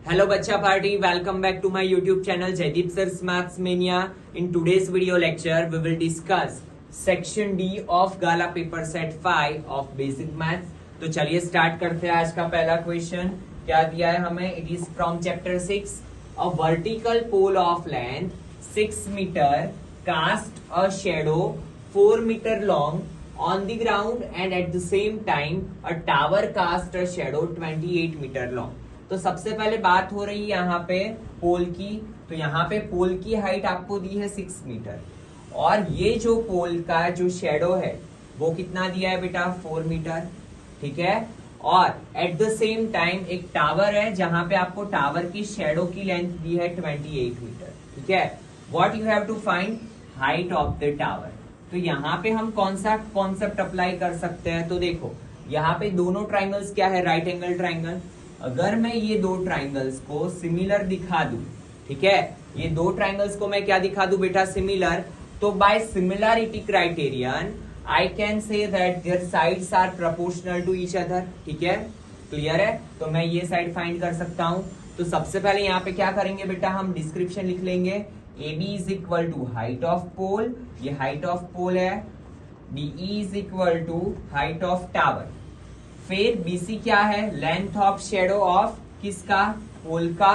Hello Bacha Party, welcome back to my YouTube channel Jaideep Sir's Maths Mania. In today's video lecture, we will discuss section D of Gala paper set 5 of basic maths. तो चलिए start करते हैं आज का पहला question. क्या दिया है हमें? It is from chapter 6. A vertical pole of length 6 metre cast a shadow 4 metre long on the ground and at the same time a tower cast a shadow 28 metre long. तो सबसे पहले बात हो रही है यहाँ पे पोल की. तो यहाँ पे पोल की हाइट आपको दी है 6 मीटर और ये जो पोल का जो शेडो है वो कितना दिया है बेटा? 4 मीटर. ठीक है. और एट द सेम टाइम एक टावर है जहां पे आपको टावर की शेडो की लेंथ दी है 28 मीटर. ठीक है. What you have to find? Height of the tower. तो यहाँ पे हम कौन सा कॉन्सेप्ट अप्लाई कर सकते हैं? तो देखो यहाँ पे दोनों ट्राइंगल्स क्या है? Right angle triangle. अगर मैं ये दो ट्राइंगल्स को सिमिलर दिखा दूं, ठीक है, ये दो ट्राइंगल्स को मैं क्या दिखा दूं बेटा? सिमिलर. तो by similarity criterion I can say that their sides are proportional to each other. ठीक है, क्लियर है? तो मैं ये साइड फाइंड कर सकता हूं. तो सबसे पहले यहाँ पे क्या करेंगे बेटा? हम डिस्क्रिप्शन लिख लेंगे. AB is equal to height of pole, ये हाइट ऑफ पोल है. DE is equal to height of tower. फिर BC क्या है? लेंथ ऑफ शेडो ऑफ किसका? पोल का.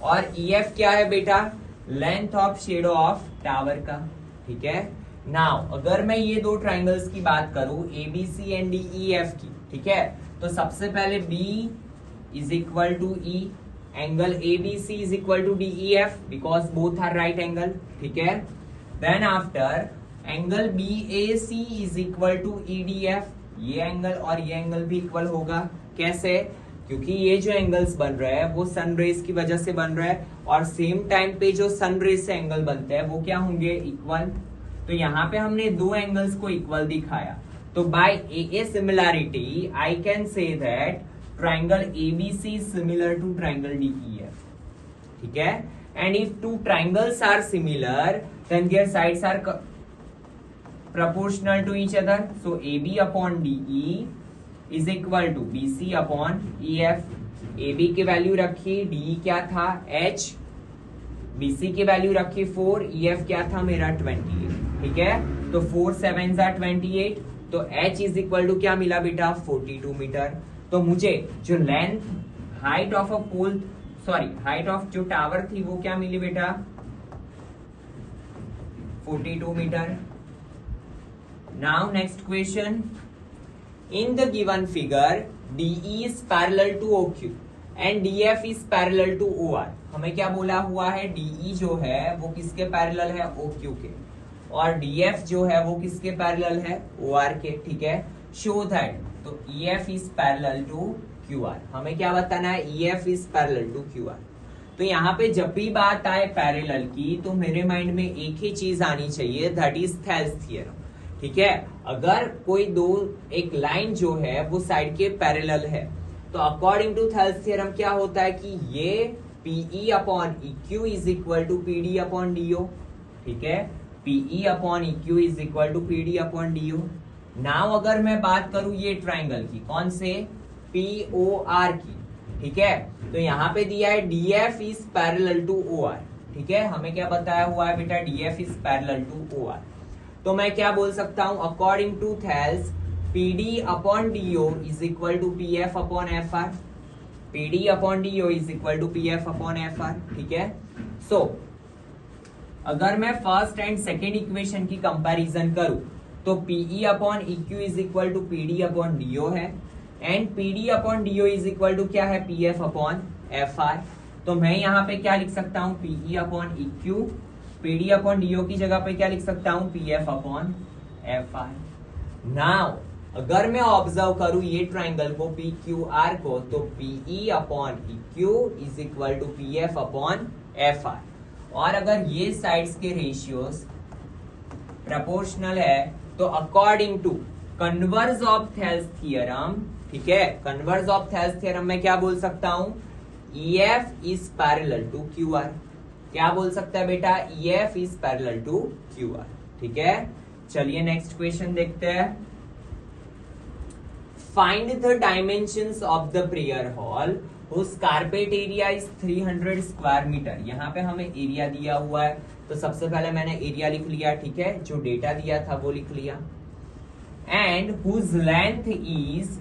और EF क्या है बेटा? Length of shadow of tower का. ठीक है. नाउ अगर मैं ये दो ट्राइंगल्स की बात करूं ABC एंड DEF की, ठीक है, तो सबसे पहले B is equal to E, angle ABC is equal to DEF because both are right angle. ठीक है. Then after angle BAC is equal to EDF. ये एंगल और ये एंगल भी इक्वल होगा. कैसे? क्योंकि ये जो एंगल्स बन रहे हैं वो सन रेज की वजह से बन रहा है और सेम टाइम पे जो सन रेज से एंगल बनते हैं वो क्या होंगे? इक्वल. तो यहाँ पे हमने दो एंगल्स को इक्वल दिखाया. तो by a similarity I can say that triangle ABC is similar to triangle DEF. ठीक है. And if two triangles are similar, then their sides are proportional to each other. So AB upon DE is equal to BC upon EF. AB की value रखी, DE क्या था? H. BC की value रखी 4, EF क्या था मेरा? 28. ठीक है. तो 4 7s are 28. तो H is equal to क्या मिला बेटा? 42 मीटर. तो मुझे जो length height of a pole height of जो टावर थी वो क्या मिली बेटा? 42 metre. Now next question. In the given figure DE is parallel to OQ and DF is parallel to OR. हमें क्या बोला हुआ है? DE जो है वो किसके पैरेलल है? OQ के. और DF जो है वो किसके पैरेलल है? OR के. ठीक है. Show that. तो EF is parallel to QR. हमें क्या बताना है? EF is parallel to QR. तो यहाँ पे जब भी बात आए पैरेलल की तो मेरे माइंड में एक ही चीज आनी चाहिए, दैट इज थेल्स थ्योरम. ठीक है. अगर कोई दो एक लाइन जो है वो साइड के पैरेलल है तो अकॉर्डिंग टू थेल्स थ्योरम क्या होता है कि ये PE upon EQ is equal to PD upon DO. ठीक है. PE upon EQ is equal to PD upon DO. नाउ अगर मैं बात करूं ये ट्राइंगल की, कौन से? POR की. ठीक है. तो यहाँ पे दिया है DF is parallel to OR. ठीक है. हमें क्या बताया हुआ है बेटा? DF is parallel to OR. तो मैं क्या बोल सकता हूं? According to Thales PD upon DO is equal to PF upon FR. PD upon DO is equal to PF upon FR. ठीक है. सो अगर मैं फर्स्ट एंड सेकेंड इक्वेशन की कंपैरिजन करूं तो PE upon EQ is equal to PD upon DO है and PD upon DO is equal to क्या है? PF upon FR. तो मैं यहाँ पे क्या लिख सकता हूँ? PE upon EQ. PD upon DO की जगह पे क्या लिख सकता हूँ? PF upon FR. नाउ अगर मैं ऑब्जर्व करूं ये ट्राइंगल को PQR को तो PE upon EQ is equal to PF upon FR. और अगर ये साइड्स के रेशियोज प्रोपोर्शनल है तो according to converse of Thales theorem, ठीक है, कन्वर्स ऑफ थेल्स थ्योरम में क्या बोल सकता हूं? EF is parallel to QR. क्या बोल सकता है बेटा? EF is parallel to QR. ठीक है. चलिए नेक्स्ट क्वेश्चन देखते हैं. Find the dimensions of the prayer hall whose carpet area is 300 square metre. यहाँ पे हमें एरिया दिया हुआ है, तो सबसे पहले मैंने एरिया लिख लिया, ठीक है, जो डेटा दिया था वो लिख लिया। And whose length is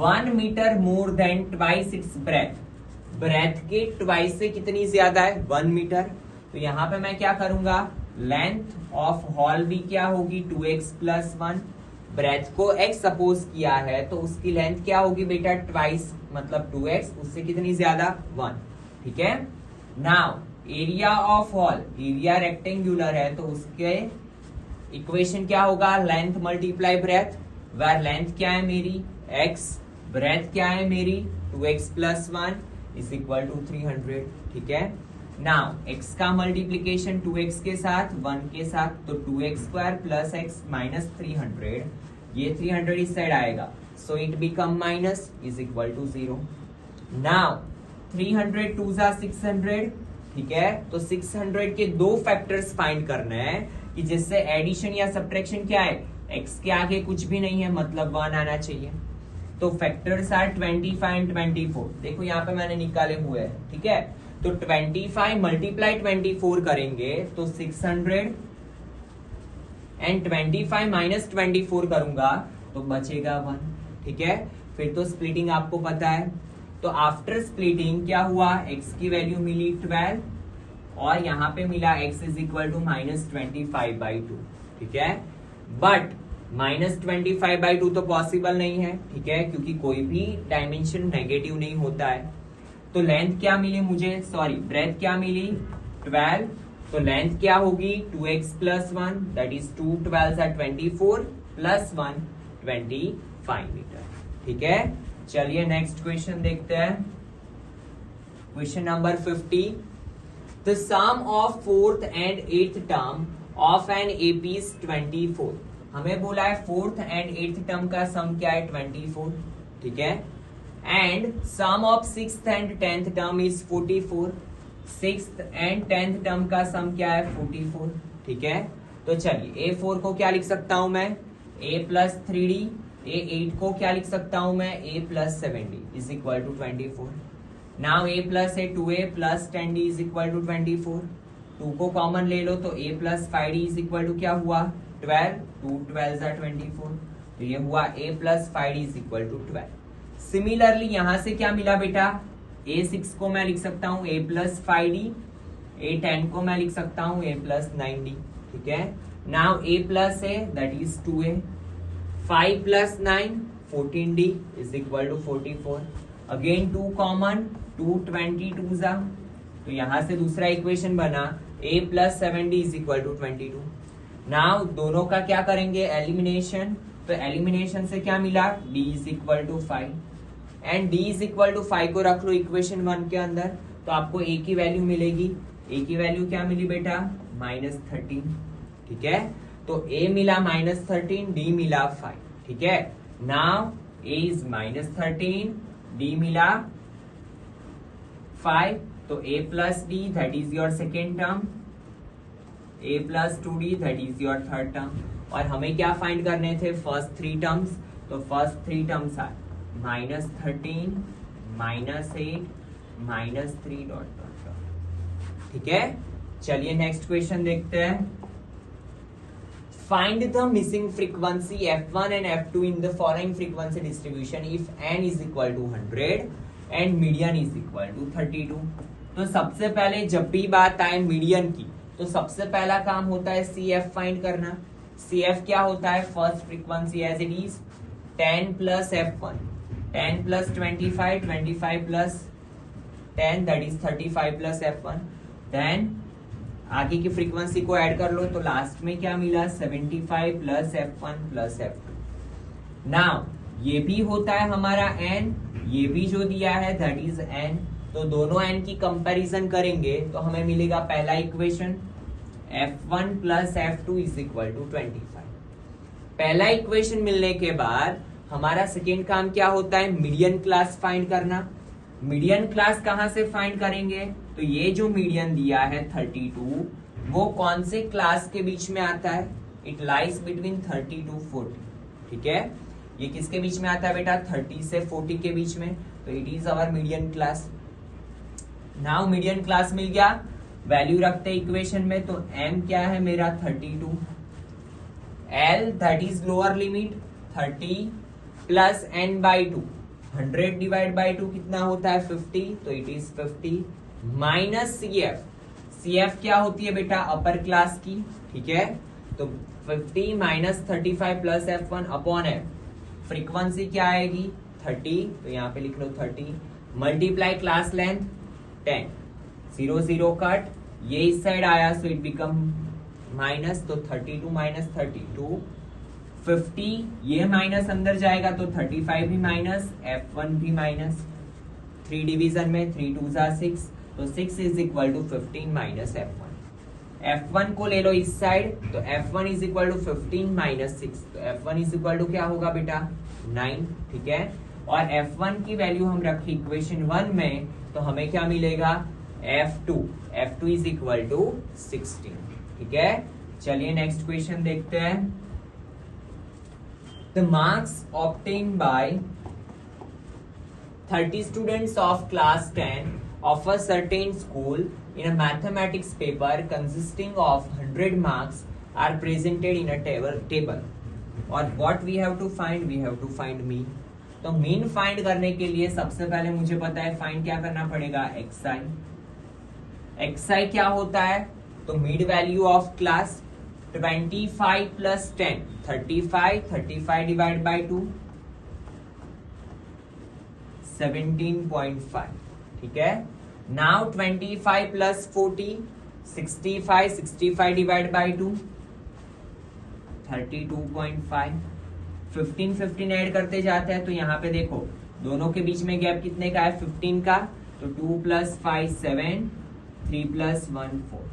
1 metre more than twice its breadth. Breadth के ट्वाइस से कितनी ज्यादा है, 1 मीटर। तो यहाँ पे मैं क्या करूंगा, लेंथ ऑफ हॉल भी क्या होगी, 2x प्लस 1। ब्रेथ को x सपोज किया है तो उसकी लेंथ क्या होगी बेटा, ट्वाइस मतलब 2x, उससे कितनी ज्यादा, 1, ठीक है। Now area of hall, area rectangular है तो उसके इक्वेशन क्या होगा, length multiply breadth, where length क्या है मेरी x, ब्रेथ क्या है मेरी 2x plus 1 is equal to 300, ठीक है। नाउ x का मल्टीप्लीकेशन 2x के साथ 1 के साथ, तो 2x square plus x minus 300, ये 300 इस साइड आएगा, so it become minus is equal to 0। Now 300 2 जा 600, ठीक है। तो 600 के दो फैक्टर्स फाइंड करना है कि जिससे एडिशन या सब्ट्रैक्शन क्या है, x के आगे कुछ भी नहीं है मतलब 1 आना चाहिए। तो फैक्टर्स आर 25 एंड 24, देखो यहाँ पे मैंने निकाले हुए हैं, ठीक है। तो 25 मल्टीप्लाई 24 करेंगे तो 600 एंड 25 माइनस 24 करूंगा तो बचेगा 1, ठीक है। फिर तो स्प्लिटिंग आपको पता है, तो आफ्टर स्प्लिटिंग क्या हुआ, x की वैल्यू मिली 12 और यहाँ पे मिला x is equal to minus 25/2, ठीक है। बट माइनस 25/2 तो पॉसिबल नहीं है, ठीक है, क्योंकि कोई भी डायमेंशन नेगेटिव नहीं होता है। तो लेंथ क्या मिली मुझे, सॉरी ब्रेथ क्या मिली 12, तो लेंथ क्या होगी 2x plus 1 that is 2 12 24 plus 1 25 metre, ठीक है। चलिए नेक्स्ट क्वेश्चन देखते हैं, question number 50। The sum of 4th and 8th term of an AP is 24। हमें बोला है 4th एंड 8th टर्म का सम क्या है, 24, ठीक है। And sum of 6th and 10th term is 44। 6th and 10th term का सम क्या है, 44, ठीक है। तो चलिए A4 को क्या लिख सकता हूं मैं, a प्लस 3d, A8 को क्या लिख सकता हूं मैं, a plus 7d is equal to 24। Now a plus a 2a plus 10d is equal to 24। 2 को कॉमन ले लो तो a plus 5d is equal to क्या हुआ, 12, 2 12 24, तो ये हुआ a plus 5d is equal to 12। Similarly यहां से क्या मिला बेटा, a6 को मैं लिख सकता हूं a प्लस 5d, a10 को मैं लिख सकता हूं a प्लस 9d, ठीक है। Now a plus a that is 2a, 5 plus 9 14d is equal to 44। Again 2 common, 2 22 जा, तो यहां से दूसरा इक्वेशन बना a plus 7d is equal to 22। Now दोनों का क्या करेंगे, एलिमिनेशन, तो एलिमिनेशन से क्या मिला, d is equal to 5 and d is equal to 5 को रख लो इक्वेशन 1 के अंदर, तो आपको a की वैल्यू मिलेगी, a की वैल्यू क्या मिली बेटा, -13, ठीक है। तो a मिला -13, d मिला 5, ठीक है। नाउ a इज -13, d मिला 5, तो a plus d that is your second term, a plus 2d that is your third term. और हमें क्या फाइंड करने थे, फर्स्ट 3 टर्म्स, तो first 3 terms are -13 -8 -3 dot dot dot, ठीक है। चलिए नेक्स्ट क्वेश्चन देखते हैं। Find the missing frequency f1 and f2 in the following frequency distribution if n is equal to 100 and median is equal to 32। तो सबसे पहले जब भी बात आए मीडियन की, तो सबसे पहला काम होता है CF फाइंड करना। CF क्या होता है, first frequency as it is 10 plus f1, 10 plus 25, 25 plus 10 that is 35 plus f1। Then आगे की फ्रीक्वेंसी को ऐड कर लो, तो लास्ट में क्या मिला, 75 plus f1 plus f2। Now ये भी होता है हमारा n, ये भी जो दिया है दैट इज n, तो दोनों n की कंपैरिजन करेंगे तो हमें मिलेगा पहला equation f1 plus f2 is equal to 25। पहला इक्वेशन मिलने के बाद हमारा सेकेंड काम क्या होता है, मीडियन क्लास फाइंड करना। मीडियन क्लास कहां से फाइंड करेंगे, तो ये जो मीडियन दिया है 32, वो कौन से क्लास के बीच में आता है, इट लाइज बिटवीन 30 to 40, ठीक है। ये किसके बीच में आता है बेटा, 30 से 40 के बीच में, तो तो it is our median class. Now median class मिल गया, वैल्यू रखते इक्वेशन में, तो m क्या है मेरा 32, l that is lower limit 30 plus n by 2, 100 divide by 2 कितना होता है 50, तो it is 50 minus cf। cf क्या होती है बेटा अपर क्लास की, ठीक है, तो 50 minus 35 plus f1 upon f, frequency क्या आएगी 30, तो यहाँ पे लिख लो 30 मल्टीप्लाई क्लास लेंथ 10, 0 0 कट, ये इस साइड आया सो इट बिकम माइनस, तो 32 माइनस 32 50, ये माइनस अंदर जाएगा तो 35 भी माइनस, f1 भी माइनस, 3 डिवीजन में 3 2 6, तो 6 is equal to 15 minus f1। f1 को ले लो इस साइड, तो f1 is equal to 15 minus 6, तो f1 इज इक्वल टू क्या होगा बेटा 9, ठीक है, और f1 की वैल्यू हम रखे इक्वेशन 1 में, तो हमें क्या मिलेगा f2 इज इक्वल टू 16, ठीक है। चलिए नेक्स्ट क्वेश्चन देखते हैं। The marks obtain bye 30 students of class 10 of a certain school in a mathematics paper consisting of 100 marks are presented in a table और what we have to find mean। तो mean find करने के लिए सबसे पहले मुझे पता है फाइंड क्या करना पड़ेगा xi क्या होता है, तो mid value of class 25 plus 10 35 divide by 2 17.5, ठीक है। Now 25 plus 40 65 divide by 2 32.5, 15 add करते जाते हैं, तो यहाँ पे देखो दोनों के बीच में गैप कितने का है 15 का, तो 2 प्लस 5 7, 3 प्लस 1 4,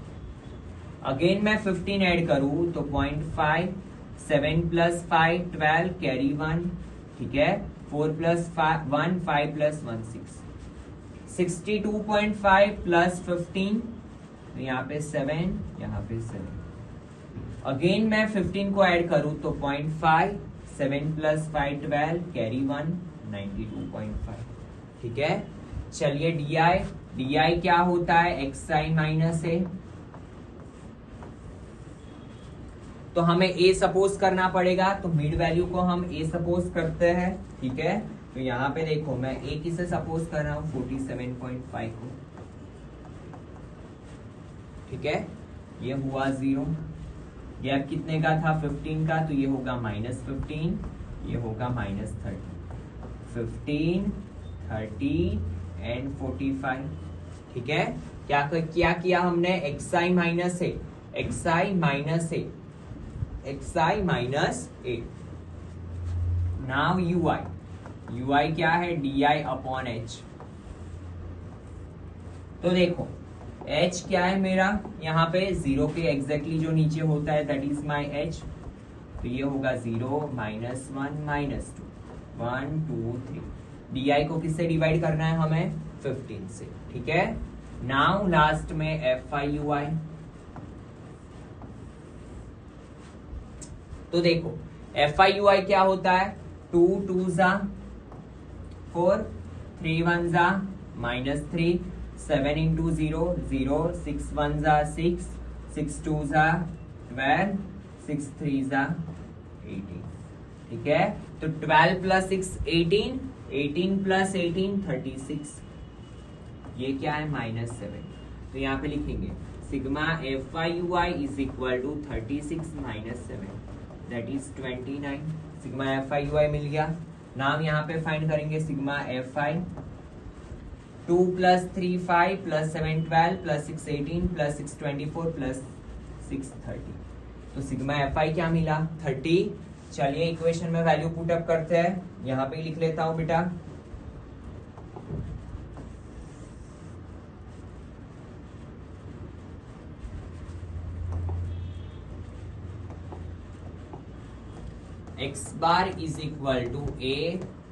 अगेन मैं 15 ऐड करूं तो 0.5, 7 प्लस 5 12 कैरी 1, ठीक है, 4 प्लस 1 5 प्लस 1 6, 62.5 प्लस 15, तो यहाँ पे 7 यहाँ पे 7, अगेन मैं 15 को ऐड करूं तो 0.5, 7 प्लस 5 12 कैरी 1 92.5, ठीक है। चलिए डी क्या होता है xi माइनस ए, तो हमें a सपोज करना पड़ेगा, तो मिड वैल्यू को हम a सपोज करते हैं, ठीक है। तो यहाँ पे देखो मैं a किसे सपोज कर रहा हूँ 47.5 को, ठीक है, ये हुआ 0, गैप कितने का था 15 का, तो ये होगा -15, ये होगा -30, 15 30 एंड 45, ठीक है। क्या किया हमने xi माइनस ए, नाउ ui क्या है di अपॉन h। तो देखो h क्या है मेरा, यहाँ पे 0 के एग्जैक्टली जो नीचे होता है दैट इज माई h, तो ये होगा 0 -1 -2 1 2 3, di को किससे डिवाइड करना है हमें 15 से, ठीक है। नाउ लास्ट में fi ui, तो देखो fi ui क्या होता है 2 2 4 3 1 -3, 7 into 0 0, 6 1 6, 6 2 12, 6 3 18, ठीक है। तो 12 प्लस 6 18, 18 प्लस 18 36, ये क्या है -7, तो यहाँ पे लिखेंगे sigma fi ui is equal to 36 minus 7 that is 29, sigma fi ui मिल गया। नाम यहाँ पे फाइंड करेंगे sigma fi, 2 plus 3 5 plus 7 12 plus 6 18 plus 6 24 plus 6 30, तो सिग्मा fi क्या मिला 30। चलिए इक्वेशन में वैल्यू पुट अप करते हैं, यहाँ पे लिख लेता हूं बेटा x bar is equal to a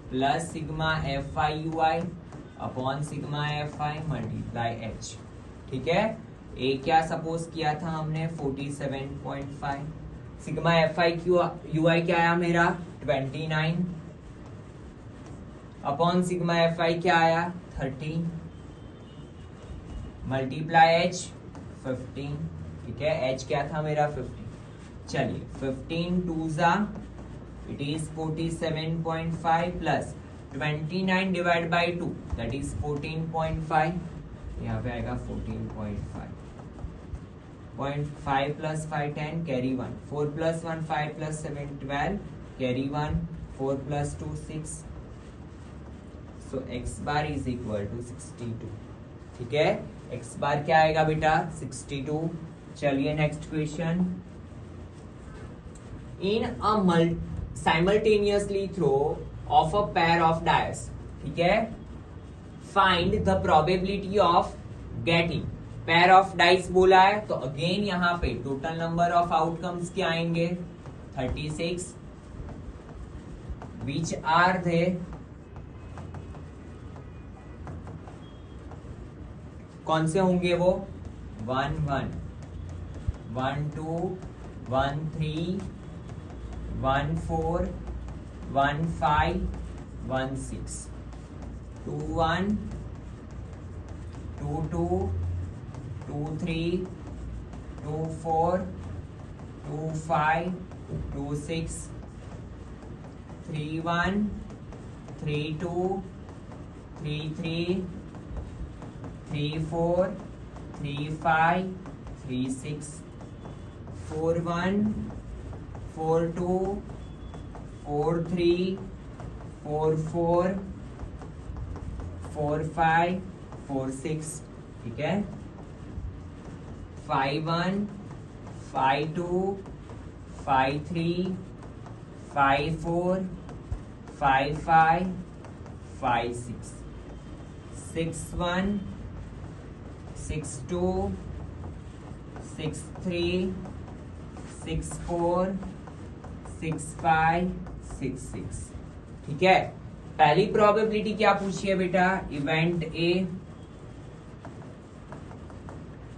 plus sigma fi ui upon sigma fi multiply h, ठीक है। a क्या सपोज किया था हमने 47.5, सिग्मा fi ui क्या आया मेरा 29, अपॉन सिग्मा एफ आई क्या आया 30 मल्टीप्लाई एच 15, ठीक है, एच क्या था मेरा 15। चलिए 15 टू जा it is 47.5 plus 29 divide by 2 that is 14.5, यहाँ पे आएगा 14.5 0.5 plus 5 10 carry 1 4 plus 1 5 plus 7 12 carry 1 4 plus 2 6, so x bar is equal to 62, ठीक है, x bar क्या आएगा बेटा 62। चलिए next question, in a simultaneously throw of a pair of dice, ठीक है, find the probability of getting pair of dice बोला है, तो अगेन यहां पे टोटल नंबर ऑफ आउटकम्स क्या आएंगे 36, विच आर दे कौन से होंगे वो 1 1 1 2 1 3 1 4 1 5 1 6 2 1 2 2 2 3 2 4 2 5 2 6 3 1 3 2 3 3 3 4 3 5 3 6 4 1 4 2 4 3 4 4 4 5 4 6, ठीक है, 5 1 5 2 5 3 5 4 5 5 5 6 6 1 6 2 6 3 6 4 6 5 6 6, ठीक है। पहली प्रोबेबिलिटी क्या पूछी है बेटा, इवेंट ए,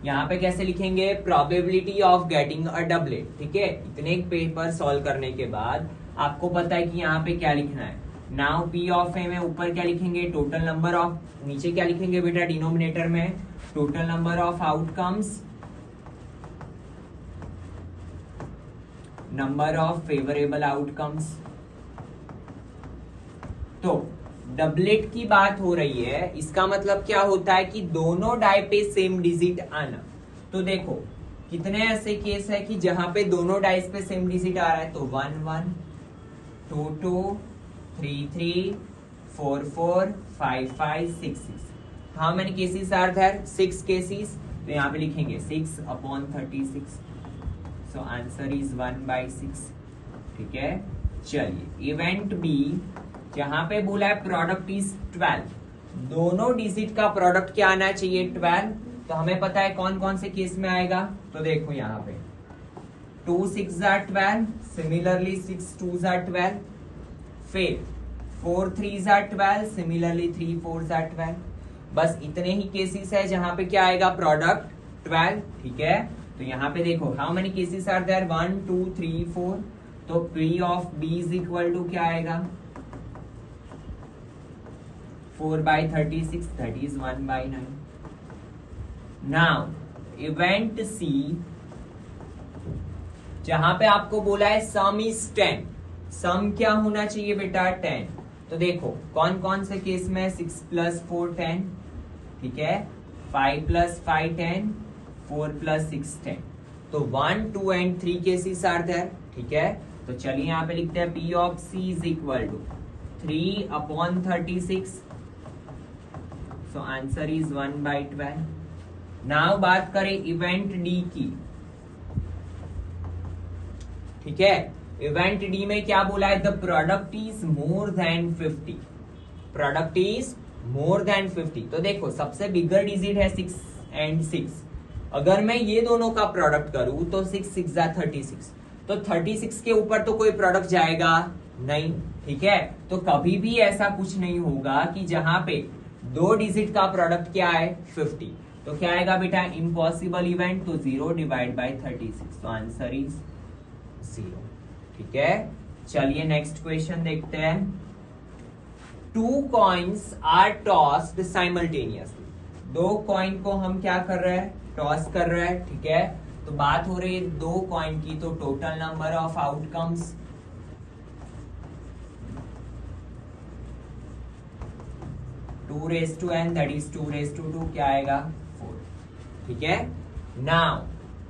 यहां पे कैसे लिखेंगे, probability of getting a doublet, ठीक है। इतने पेपर सॉल्व करने के बाद आपको पता है कि यहाँ पे क्या लिखना है। नाउ पी ऑफ ए में ऊपर क्या लिखेंगे, टोटल नंबर ऑफ, नीचे क्या लिखेंगे बेटा डिनोमिनेटर में, total number of outcomes, number of favourable outcomes. तो डबलेट की बात हो रही है, इसका मतलब क्या होता है कि दोनों डाई पे सेम डिजिट आना। तो देखो कितने ऐसे केस है कि जहां पे दोनों डाइस पे सेम डिजिट आ रहा है, तो 1 1 2 2 3 3 4 4 5 5 6 6। How many cases are there, 6 cases, तो यहाँ पे लिखेंगे 6 अपॉन 36, सो आंसर इज 1/6, ठीक है। चलिए इवेंट बी, जहां पे बोला है प्रोडक्ट इज 12, दोनों डिजिट का प्रोडक्ट क्या आना चाहिए 12, तो हमें पता है कौन कौन से केस में आएगा। तो देखो यहाँ पे 2 6 are 12, सिमिलरली 6 2 are 12, फिर 4 3 are 12, सिमिलरली 3 4 are 12। बस इतने ही केसेस है जहां पे क्या आएगा प्रोडक्ट 12, ठीक है। तो यहाँ पे देखो how many cases are there, 1 2 3 4, तो P of B is equal to क्या आएगा 4/36, that is 1/9। Now event C, जहां पे आपको बोला है सम इज 10, सम क्या होना चाहिए बेटा 10। तो देखो कौन कौन से केस में, 6 + 4 10, ठीक है, 5 + 5 10, 4 + 6 10, तो 1 2 and 3 केसेस आर देयर, ठीक है। तो चलिए यहाँ पे लिखते हैं P of C is equal to 3/36, so answer is 1/12। Now बात करें इवेंट डी की, ठीक है। इवेंट डी में क्या बोला है, the product is more than 50, product is more than 50। तो देखो सबसे बिगर डिजिट है 6 and 6, अगर मैं ये दोनों का प्रोडक्ट करूं तो 6 6 are 36, तो 36 के ऊपर तो कोई प्रोडक्ट जाएगा नहीं, ठीक है। तो कभी भी ऐसा कुछ नहीं होगा कि जहां पे दो डिजिट का प्रोडक्ट क्या है 50, तो क्या आएगा बेटा इम्पॉसिबल इवेंट, तो 0/36, तो आंसर इज 0, ठीक है। चलिए नेक्स्ट क्वेश्चन देखते हैं। 2 coins are tossed simultaneously. 2 coin को हम क्या कर रहे हैं, टॉस कर रहे हैं, ठीक है। तो बात हो रही है 2 कॉइन की, तो total number of outcomes 2n, that is 2 क्या आएगा 4, ठीक है। नाउ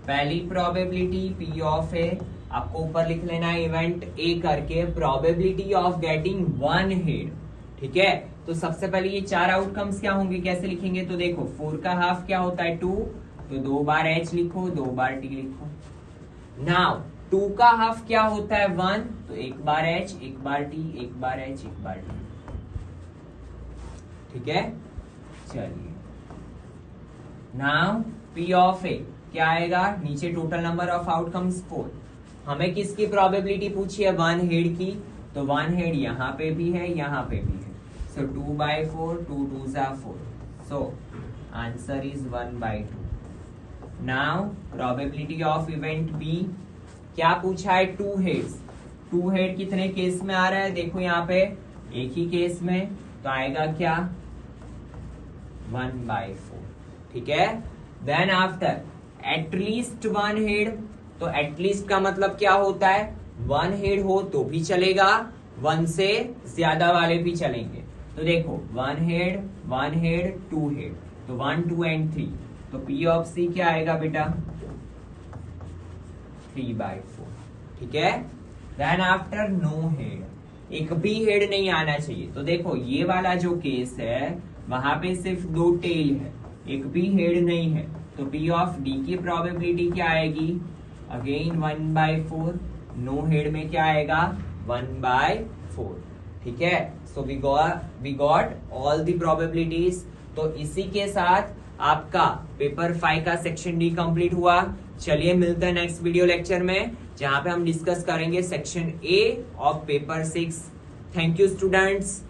पहली प्रोबेबिलिटी P ऑफ ए, आपको ऊपर लिख लेना है इवेंट ए करके, प्रोबेबिलिटी ऑफ गेटिंग 1 हेड, ठीक है। तो सबसे पहले ये 4 आउटकम्स क्या होंगे, कैसे लिखेंगे, तो देखो 4 का हाफ क्या होता है 2, तो 2 बार h लिखो, 2 बार t लिखो। नाउ 2 का हाफ क्या होता है 1, तो 1 बार h, 1 बार t, 1 बार h, 1 बार t, ठीक है। चलिए नाउ P ऑफ ए क्या आएगा, नीचे टोटल नंबर ऑफ आउटकम्स 4, हमें किसकी प्रोबेबिलिटी पूछी है 1 हेड की, तो 1 हेड यहाँ पे भी है, यहाँ पे भी है, so 2/4, 2 2s are 4, so answer is 1/2। Now probability of event B क्या पूछा है 2 हेड्स, 2 हेड कितने केस में आ रहा है, देखो यहाँ पे एक ही केस में, तो आएगा क्या 1/4, ठीक है। देन आफ्टर एटलीस्ट 1 हेड, तो एटलीस्ट का मतलब क्या होता है 1 हेड हो तो भी चलेगा, 1 से ज्यादा वाले भी चलेंगे। तो देखो 1 हेड 2 हेड, तो 1 2 एंड 3, तो P ऑफ C क्या आएगा बेटा 3/4, ठीक है। देन आफ्टर नो हेड, एक भी हेड नहीं आना चाहिए, तो देखो ये वाला जो केस है वहां पे सिर्फ 2 टेल है, एक भी हेड नहीं है, तो P ऑफ D की प्रोबेबिलिटी क्या आएगी, अगेन 1/4, नो हेड में क्या आएगा 1/4, ठीक है। So we got all the probabilities. तो इसी के साथ आपका पेपर 5 का सेक्शन डी कंप्लीट हुआ। चलिए मिलते हैं नेक्स्ट वीडियो लेक्चर में, जहां पे हम डिस्कस करेंगे section A of paper 6। Thank you students.